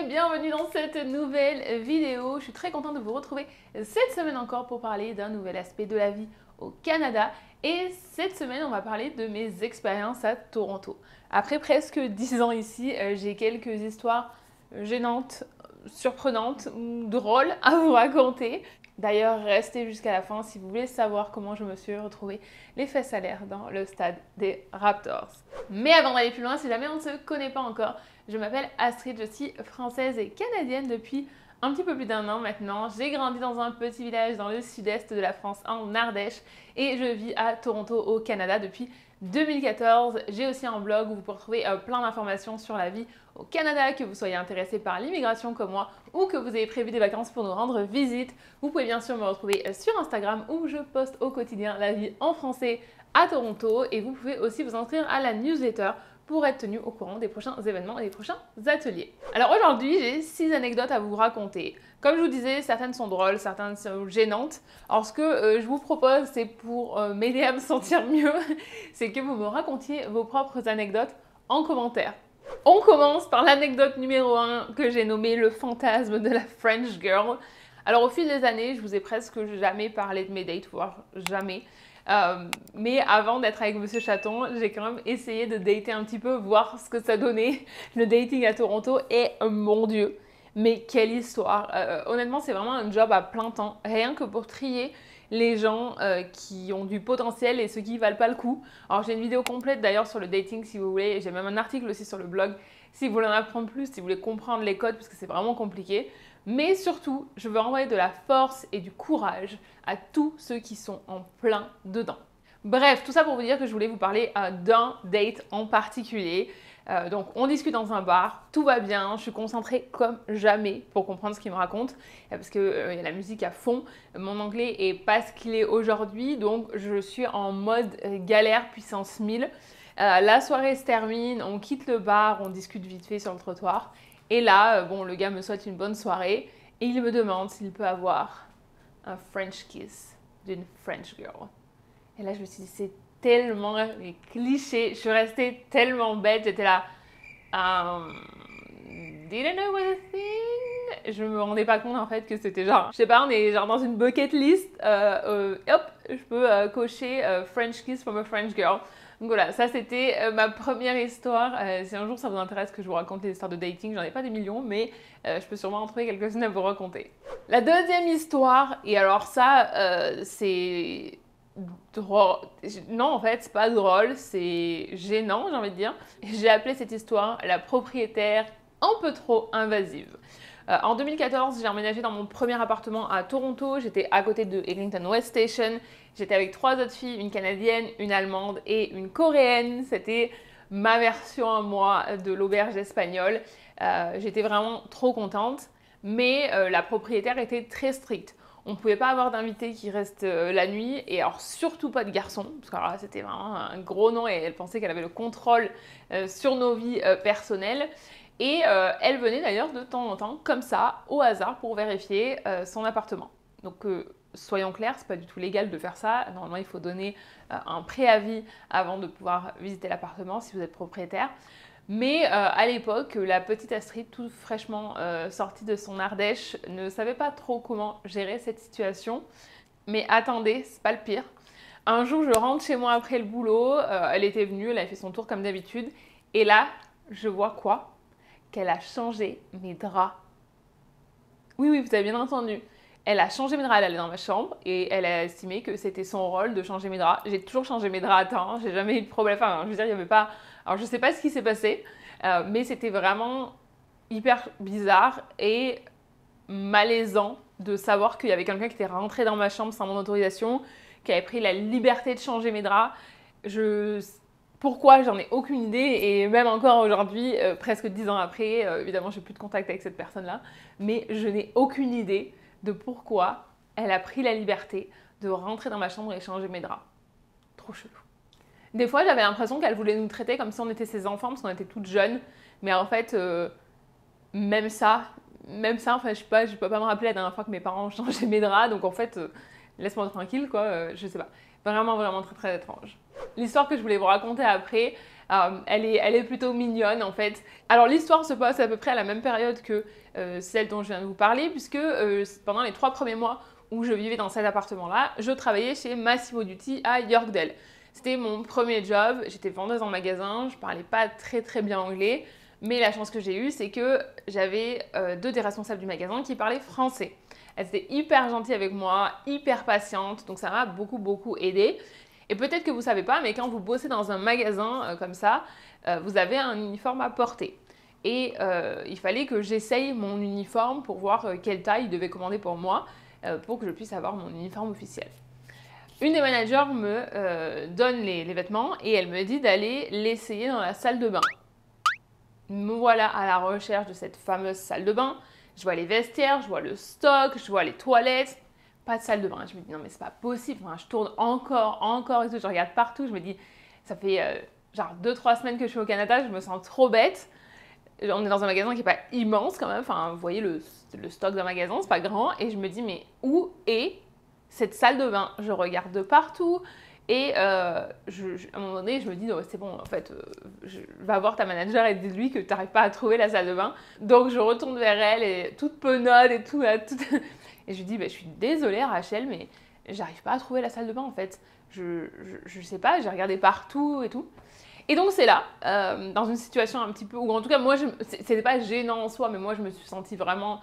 et bienvenue dans cette nouvelle vidéo. Je suis très contente de vous retrouver cette semaine encore pour parler d'un nouvel aspect de la vie au Canada. Et cette semaine, on va parler de mes expériences à Toronto. Après presque 10 ans ici, j'ai quelques histoires gênantes, surprenantes, drôles à vous raconter. D'ailleurs, restez jusqu'à la fin si vous voulez savoir comment je me suis retrouvée les fesses à l'air dans le stade des Raptors. Mais avant d'aller plus loin, si jamais on ne se connaît pas encore, je m'appelle Astrid, je suis française et canadienne depuis un petit peu plus d'1 an maintenant. J'ai grandi dans un petit village dans le sud-est de la France, en Ardèche, et je vis à Toronto au Canada depuis 2014. J'ai aussi un blog où vous pouvez retrouver plein d'informations sur la vie au Canada, que vous soyez intéressé par l'immigration comme moi ou que vous ayez prévu des vacances pour nous rendre visite. Vous pouvez bien sûr me retrouver sur Instagram où je poste au quotidien la vie en français à Toronto, et vous pouvez aussi vous inscrire à la newsletter pour être tenu au courant des prochains événements et des prochains ateliers. Alors aujourd'hui, j'ai 6 anecdotes à vous raconter. Comme je vous disais, certaines sont drôles, certaines sont gênantes. Alors ce que je vous propose, c'est pour m'aider à me sentir mieux, c'est que vous me racontiez vos propres anecdotes en commentaire. On commence par l'anecdote numéro 1 que j'ai nommée le fantasme de la French girl. Alors au fil des années, je vous ai presque jamais parlé de mes dates, voire jamais. Mais avant d'être avec Monsieur Chaton, j'ai quand même essayé de dater un petit peu, voir ce que ça donnait, le dating à Toronto, et mon Dieu, mais quelle histoire. Honnêtement, c'est vraiment un job à plein temps, rien que pour trier les gens qui ont du potentiel et ceux qui valent pas le coup. Alors j'ai une vidéo complète d'ailleurs sur le dating si vous voulez, j'ai même un article aussi sur le blog si vous voulez en apprendre plus, si vous voulez comprendre les codes parce que c'est vraiment compliqué. Mais surtout, je veux envoyer de la force et du courage à tous ceux qui sont en plein dedans. Bref, tout ça pour vous dire que je voulais vous parler d'un date en particulier. Donc on discute dans un bar, tout va bien, je suis concentrée comme jamais pour comprendre ce qu'il me raconte parce qu'il y a la musique à fond, mon anglais est pas ce qu'il est aujourd'hui, donc je suis en mode galère puissance 1000. La soirée se termine, on quitte le bar, on discute vite fait sur le trottoir et là, bon, le gars me souhaite une bonne soirée et il me demande s'il peut avoir un French kiss d'une French girl. Et là je me suis dit c'est tellement les clichés, je suis restée tellement bête, j'étais là didn't know what a thing. Je me rendais pas compte en fait que c'était genre, je sais pas, on est genre dans une bucket list, hop, je peux cocher French kiss from a French girl. Donc voilà, ça c'était ma première histoire. Si un jour ça vous intéresse que je vous raconte les histoires de dating, j'en ai pas des millions, mais je peux sûrement en trouver quelques-unes à vous raconter. La deuxième histoire, et alors ça c'est drôle. Non, en fait, c'est pas drôle, c'est gênant, j'ai envie de dire. J'ai appelé cette histoire la propriétaire un peu trop invasive. En 2014, j'ai emménagé dans mon premier appartement à Toronto. J'étais à côté de Eglinton West Station. J'étais avec 3 autres filles, une canadienne, une allemande et une coréenne. C'était ma version à moi de l'auberge espagnole. J'étais vraiment trop contente, mais la propriétaire était très stricte. On ne pouvait pas avoir d'invités qui restent la nuit, et alors surtout pas de garçons, parce que alors là c'était vraiment un gros nom et elle pensait qu'elle avait le contrôle sur nos vies personnelles. Et elle venait d'ailleurs de temps en temps, comme ça, au hasard, pour vérifier son appartement. Donc soyons clairs, c'est pas du tout légal de faire ça. Normalement, il faut donner un préavis avant de pouvoir visiter l'appartement si vous êtes propriétaire. Mais à l'époque, la petite Astrid, toute fraîchement sortie de son Ardèche, ne savait pas trop comment gérer cette situation. Mais attendez, c'est pas le pire. Un jour, je rentre chez moi après le boulot, elle était venue, elle avait fait son tour comme d'habitude, et là, je vois quoi? Qu'elle a changé mes draps. Oui, oui, vous avez bien entendu. Elle a changé mes draps, elle allait dans ma chambre et elle a estimé que c'était son rôle de changer mes draps. J'ai toujours changé mes draps à temps, j'ai jamais eu de problème. Enfin, je veux dire, il n'y avait pas... Alors, je sais pas ce qui s'est passé, mais c'était vraiment hyper bizarre et malaisant de savoir qu'il y avait quelqu'un qui était rentré dans ma chambre sans mon autorisation, qui avait pris la liberté de changer mes draps. Pourquoi, j'en ai aucune idée, et même encore aujourd'hui, presque 10 ans après, évidemment je n'ai plus de contact avec cette personne-là, mais je n'ai aucune idée de pourquoi elle a pris la liberté de rentrer dans ma chambre et changer mes draps. Trop chelou. Des fois j'avais l'impression qu'elle voulait nous traiter comme si on était ses enfants, parce qu'on était toutes jeunes, mais en fait, même ça, enfin je sais pas, je peux pas me rappeler la dernière fois que mes parents ont changé mes draps, donc en fait, laisse-moi tranquille quoi, je sais pas. Vraiment, vraiment très très étrange. L'histoire que je voulais vous raconter après, Elle est plutôt mignonne en fait. Alors l'histoire se passe à peu près à la même période que celle dont je viens de vous parler, puisque pendant les 3 premiers mois où je vivais dans cet appartement-là, je travaillais chez Massimo Dutti à Yorkdale. C'était mon premier job, j'étais vendeuse en magasin, je parlais pas très bien anglais, mais la chance que j'ai eue, c'est que j'avais 2 des responsables du magasin qui parlaient français. Elle était hyper gentille avec moi, hyper patiente, donc ça m'a beaucoup aidée. Et peut-être que vous ne savez pas, mais quand vous bossez dans un magasin comme ça, vous avez un uniforme à porter. Et il fallait que j'essaye mon uniforme pour voir quelle taille il devait commander pour moi, pour que je puisse avoir mon uniforme officiel. Une des managers me donne les vêtements et elle me dit d'aller l'essayer dans la salle de bain. Me voilà à la recherche de cette fameuse salle de bain. Je vois les vestiaires, je vois le stock, je vois les toilettes. Pas de salle de bain. Je me dis non mais c'est pas possible. Enfin, je tourne encore et tout. Je regarde partout. Je me dis ça fait genre 2-3 semaines que je suis au Canada. Je me sens trop bête. On est dans un magasin qui n'est pas immense quand même. Enfin, vous voyez le stock d'un magasin, c'est pas grand. Et je me dis mais où est cette salle de bain? Je regarde de partout. Et à un moment donné, je me dis, oh, c'est bon, en fait, va voir ta manager et dis-lui que tu n'arrives pas à trouver la salle de bain. Donc, je retourne vers elle, et toute penaude et tout. Et je lui dis, bah, je suis désolée, Rachel, mais j'arrive pas à trouver la salle de bain, en fait. Je sais pas, j'ai regardé partout et tout. Et donc, c'est là, dans une situation un petit peu, ou en tout cas, moi, c'était pas gênant en soi, mais moi, je me suis sentie vraiment...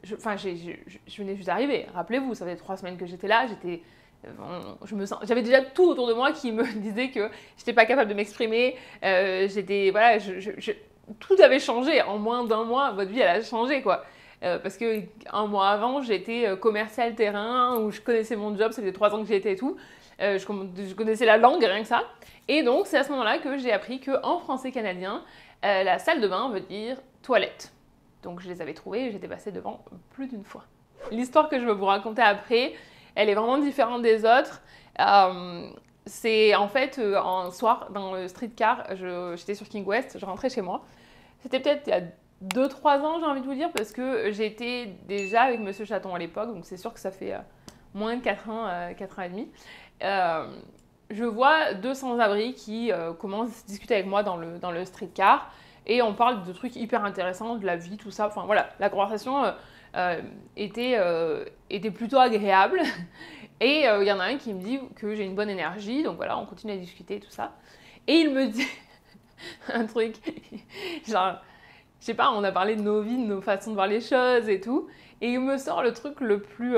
je venais juste d'arriver. Rappelez-vous, ça faisait 3 semaines que j'étais là, j'avais déjà tout autour de moi qui me disait que j'étais pas capable de m'exprimer, voilà, tout avait changé en moins d'1 mois, votre vie elle a changé quoi. Parce que 1 mois avant j'étais commercial terrain où je connaissais mon job, ça faisait 3 ans que j'y étais et tout, je connaissais la langue rien que ça. Et donc c'est à ce moment-là que j'ai appris qu'en français canadien, la salle de bain veut dire toilette. Donc je les avais trouvées et j'étais passée devant plus d'une fois. L'histoire que je veux vous raconter après, elle est vraiment différente des autres. C'est en fait un soir dans le streetcar, j'étais sur King West, je rentrais chez moi. C'était peut-être il y a 2-3 ans, j'ai envie de vous dire, parce que j'étais déjà avec Monsieur Chaton à l'époque, donc c'est sûr que ça fait moins de 4 ans, 4 ans et demi. Je vois 2 sans-abri qui commencent à discuter avec moi dans le streetcar et on parle de trucs hyper intéressants, de la vie, tout ça. Enfin voilà, la conversation était plutôt agréable. Et il y en a un qui me dit que j'ai une bonne énergie, donc voilà, on continue à discuter, tout ça. Et il me dit un truc, genre, je sais pas, on a parlé de nos vies, de nos façons de voir les choses et tout. Et il me sort le truc le plus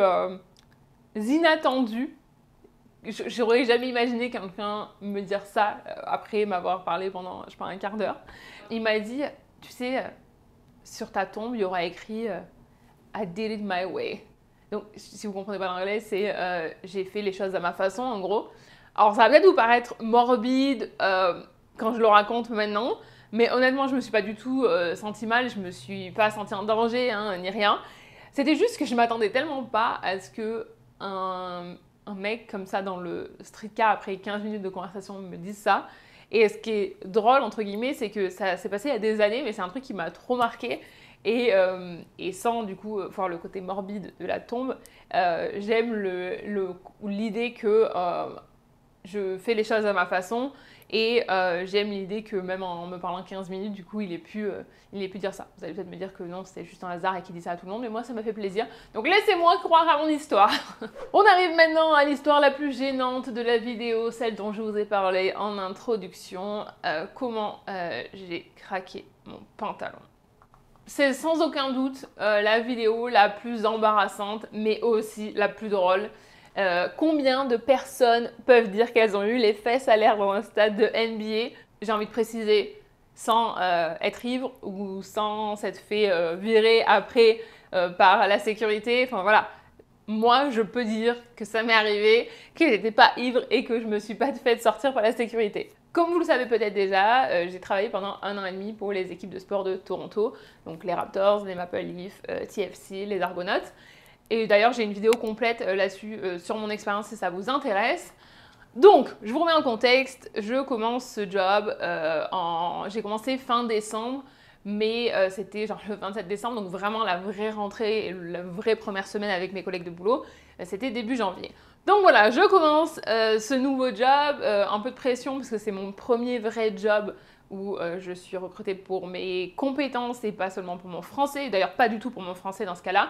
inattendu. J'aurais jamais imaginé quelqu'un me dire ça après m'avoir parlé pendant, je sais pas, un quart d'heure. Il m'a dit, tu sais, sur ta tombe, il y aura écrit I did it my way. Donc, si vous comprenez pas l'anglais, c'est j'ai fait les choses à ma façon, en gros. Alors, ça va peut-être vous paraître morbide quand je le raconte maintenant, mais honnêtement, je me suis pas du tout sentie mal, je me suis pas sentie en danger, hein, ni rien. C'était juste que je m'attendais tellement pas à ce que un mec comme ça dans le streetcar, après 15 minutes de conversation, me dise ça. Et ce qui est drôle, entre guillemets, c'est que ça s'est passé il y a des années, mais c'est un truc qui m'a trop marqué. Et sans du coup voir le côté morbide de la tombe, j'aime l'idée que je fais les choses à ma façon et j'aime l'idée que même en me parlant 15 minutes, du coup, il ait pu dire ça. Vous allez peut-être me dire que non, c'était juste un hasard et qu'il dit ça à tout le monde, mais moi, ça m'a fait plaisir. Donc laissez-moi croire à mon histoire. On arrive maintenant à l'histoire la plus gênante de la vidéo, celle dont je vous ai parlé en introduction, comment j'ai craqué mon pantalon. C'est sans aucun doute la vidéo la plus embarrassante, mais aussi la plus drôle. Combien de personnes peuvent dire qu'elles ont eu les fesses à l'air dans un stade de NBA? J'ai envie de préciser, sans être ivre ou sans s'être fait virer après par la sécurité. Enfin voilà, moi je peux dire que ça m'est arrivé, que j'étais pas ivre et que je me suis pas fait sortir par la sécurité. Comme vous le savez peut-être déjà, j'ai travaillé pendant 1 an et demi pour les équipes de sport de Toronto, donc les Raptors, les Maple Leafs, TFC, les Argonauts. Et d'ailleurs, j'ai une vidéo complète là-dessus sur mon expérience si ça vous intéresse. Donc, je vous remets en contexte, je commence ce job, j'ai commencé fin décembre, mais c'était genre le 27 décembre, donc vraiment la vraie rentrée, la vraie première semaine avec mes collègues de boulot, c'était début janvier. Donc voilà, je commence ce nouveau job, un peu de pression parce que c'est mon premier vrai job où je suis recrutée pour mes compétences et pas seulement pour mon français. D'ailleurs, pas du tout pour mon français dans ce cas-là.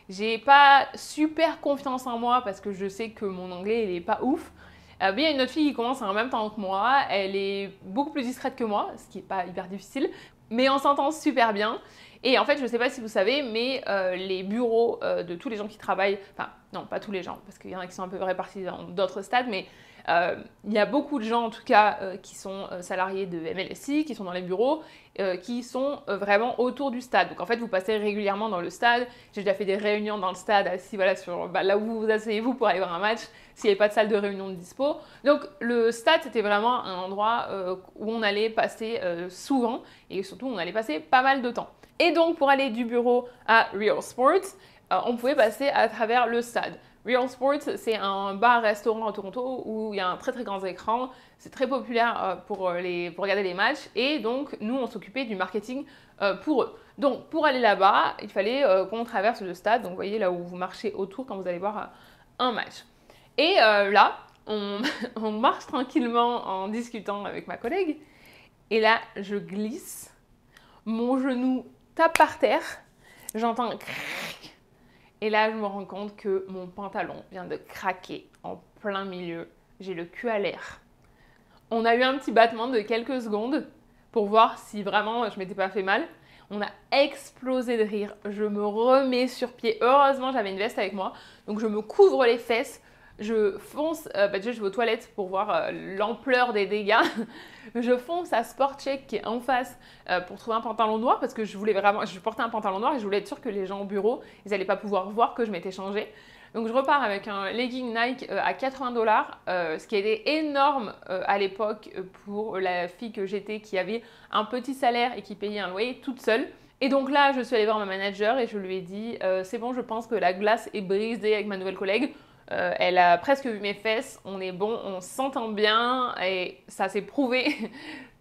J'ai pas super confiance en moi parce que je sais que mon anglais, il est pas ouf. Mais il y a une autre fille qui commence en même temps que moi. Elle est beaucoup plus discrète que moi, ce qui n'est pas hyper difficile. Mais on s'entend super bien. Et en fait, je ne sais pas si vous savez, mais les bureaux de tous les gens qui travaillent, enfin non, pas tous les gens, parce qu'il y en a qui sont un peu répartis dans d'autres stades, mais il y a beaucoup de gens en tout cas qui sont salariés de MLSI, qui sont dans les bureaux, qui sont vraiment autour du stade. Donc en fait, vous passez régulièrement dans le stade. J'ai déjà fait des réunions dans le stade, assis voilà, sur là où vous vous asseyez-vous pour aller voir un match, s'il n'y avait pas de salle de réunion de dispo. Donc le stade, c'était vraiment un endroit où on allait passer souvent et surtout, on allait passer pas mal de temps. Et donc, pour aller du bureau à Real Sports, on pouvait passer à travers le stade. Real Sports, c'est un bar-restaurant à Toronto où il y a un très très grand écran. C'est très populaire pour regarder les matchs. Et donc, nous, on s'occupait du marketing pour eux. Donc, pour aller là-bas, il fallait qu'on traverse le stade. Donc, vous voyez là où vous marchez autour quand vous allez voir un match. Et là, on marche tranquillement en discutant avec ma collègue. Et là, je glisse. Mon genou tape par terre, j'entends un crac. Et là, je me rends compte que mon pantalon vient de craquer en plein milieu. J'ai le cul à l'air. On a eu un petit battement de quelques secondes pour voir si vraiment je m'étais pas fait mal. On a explosé de rire. Je me remets sur pied. Heureusement, j'avais une veste avec moi. Donc, je me couvre les fesses. Je fonce, déjà je vais aux toilettes pour voir l'ampleur des dégâts. Je fonce à Sport Check qui est en face pour trouver un pantalon noir parce que je portais un pantalon noir et je voulais être sûre que les gens au bureau, ils n'allaient pas pouvoir voir que je m'étais changée. Donc je repars avec un legging Nike à 80 $, ce qui était énorme à l'époque pour la fille que j'étais qui avait un petit salaire et qui payait un loyer toute seule. Et donc là, je suis allée voir ma manager et je lui ai dit c'est bon, je pense que la glace est brisée avec ma nouvelle collègue. Elle a presque vu mes fesses, on est bon, on s'entend bien et ça s'est prouvé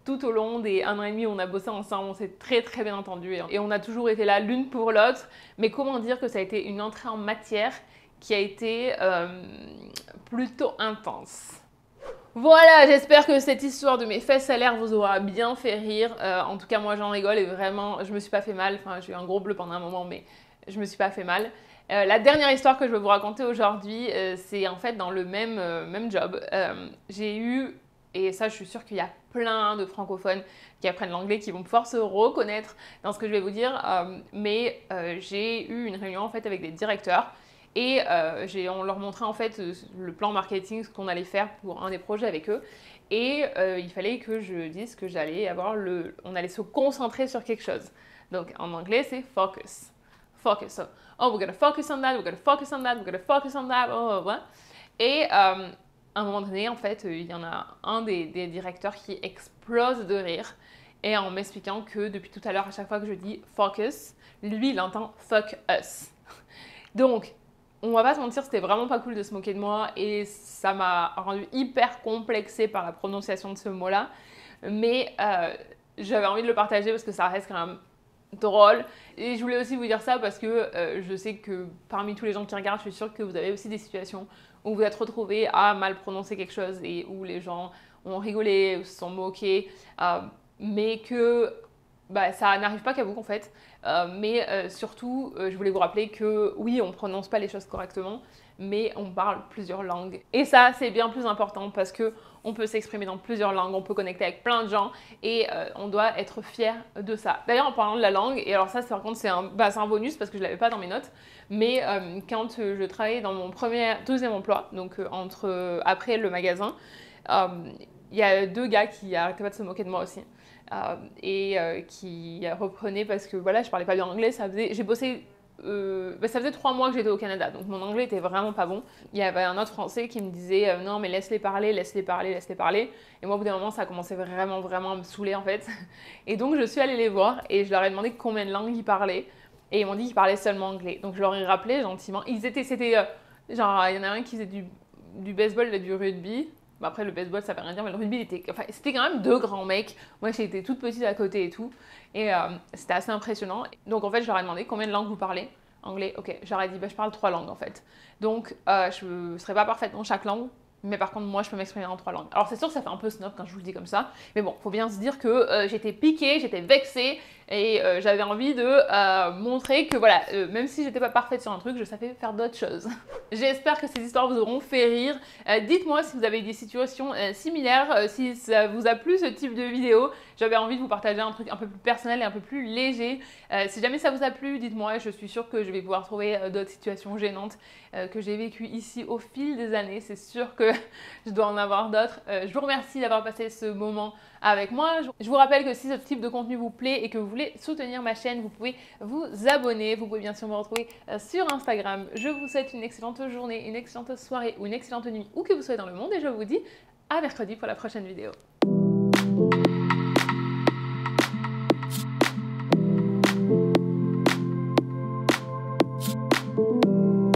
tout au long des 1 an et demi où on a bossé ensemble, on s'est très très bien entendu et on a toujours été là l'une pour l'autre. Mais comment dire que ça a été une entrée en matière qui a été plutôt intense. Voilà, j'espère que cette histoire de mes fesses à l'air vous aura bien fait rire. En tout cas, moi j'en rigole et vraiment, je me suis pas fait mal. Enfin, j'ai eu un gros bleu pendant un moment, mais je me suis pas fait mal. La dernière histoire que je vais vous raconter aujourd'hui, c'est en fait dans le même job. J'ai eu, et ça je suis sûre qu'il y a plein de francophones qui apprennent l'anglais qui vont pouvoir se reconnaître dans ce que je vais vous dire, mais j'ai eu une réunion en fait avec des directeurs et on leur montrait en fait le plan marketing, ce qu'on allait faire pour un des projets avec eux. Et il fallait que je dise que on allait se concentrer sur quelque chose. Donc en anglais c'est focus. Focus. So, oh, we're gonna focus on that, we're gonna focus on that, we're gonna focus on that, oh, oh, oh. Et à un moment donné, en fait, il y en a un des directeurs qui explose de rire et en m'expliquant que depuis tout à l'heure, à chaque fois que je dis focus, lui, il entend fuck us. Donc, on va pas se mentir, c'était vraiment pas cool de se moquer de moi et ça m'a rendu hyper complexée par la prononciation de ce mot-là. Mais j'avais envie de le partager parce que ça reste quand même drôle. Et je voulais aussi vous dire ça parce que je sais que parmi tous les gens qui regardent, je suis sûre que vous avez aussi des situations où vous êtes retrouvés à mal prononcer quelque chose et où les gens ont rigolé, ou se sont moqués, mais que ça n'arrive pas qu'à vous en fait. Mais surtout, je voulais vous rappeler que oui, on ne prononce pas les choses correctement, mais on parle plusieurs langues. Et ça, c'est bien plus important parce qu'on peut s'exprimer dans plusieurs langues, on peut connecter avec plein de gens et on doit être fier de ça. D'ailleurs, en parlant de la langue, et alors ça, par contre, c'est un bonus parce que je ne l'avais pas dans mes notes, mais quand je travaillais dans mon deuxième emploi, donc après le magasin, il y a 2 gars qui arrêtaient pas de se moquer de moi aussi. Qui reprenaient parce que voilà, je parlais pas bien anglais, ça faisait 3 mois que j'étais au Canada, donc mon anglais était vraiment pas bon. Il y avait un autre français qui me disait non mais laisse-les parler, laisse-les parler, laisse-les parler. Et moi au bout d'un moment ça commençait vraiment à me saouler en fait. Et donc je suis allée les voir et je leur ai demandé combien de langues ils parlaient. Et ils m'ont dit qu'ils parlaient seulement anglais. Donc je leur ai rappelé gentiment. Genre il y en a un qui faisait du baseball et du rugby. Bon, après, le baseball, ça veut rien dire, mais le rugby, c'était quand même 2 grands mecs. Moi, j'étais toute petite à côté et tout. Et c'était assez impressionnant. Donc, en fait, je leur ai demandé combien de langues vous parlez. Anglais, ok. Je leur ai dit, je parle 3 langues, en fait. Donc, je ne serai pas parfaite dans chaque langue, Mais par contre, moi, je peux m'exprimer en 3 langues. Alors, c'est sûr que ça fait un peu snob quand je vous le dis comme ça. Mais bon, faut bien se dire que j'étais piquée, j'étais vexée. Et j'avais envie de montrer que voilà, même si j'étais pas parfaite sur un truc, je savais faire d'autres choses. J'espère que ces histoires vous auront fait rire. Dites-moi si vous avez des situations similaires, si ça vous a plu ce type de vidéo. J'avais envie de vous partager un truc un peu plus personnel et un peu plus léger. Si jamais ça vous a plu, dites-moi, je suis sûre que je vais pouvoir trouver d'autres situations gênantes que j'ai vécues ici au fil des années. C'est sûr que je dois en avoir d'autres. Je vous remercie d'avoir passé ce moment avec moi. Je vous rappelle que si ce type de contenu vous plaît et que vous voulez soutenir ma chaîne, vous pouvez vous abonner. Vous pouvez bien sûr me retrouver sur Instagram. Je vous souhaite une excellente journée, une excellente soirée ou une excellente nuit où que vous soyez dans le monde et je vous dis à mercredi pour la prochaine vidéo.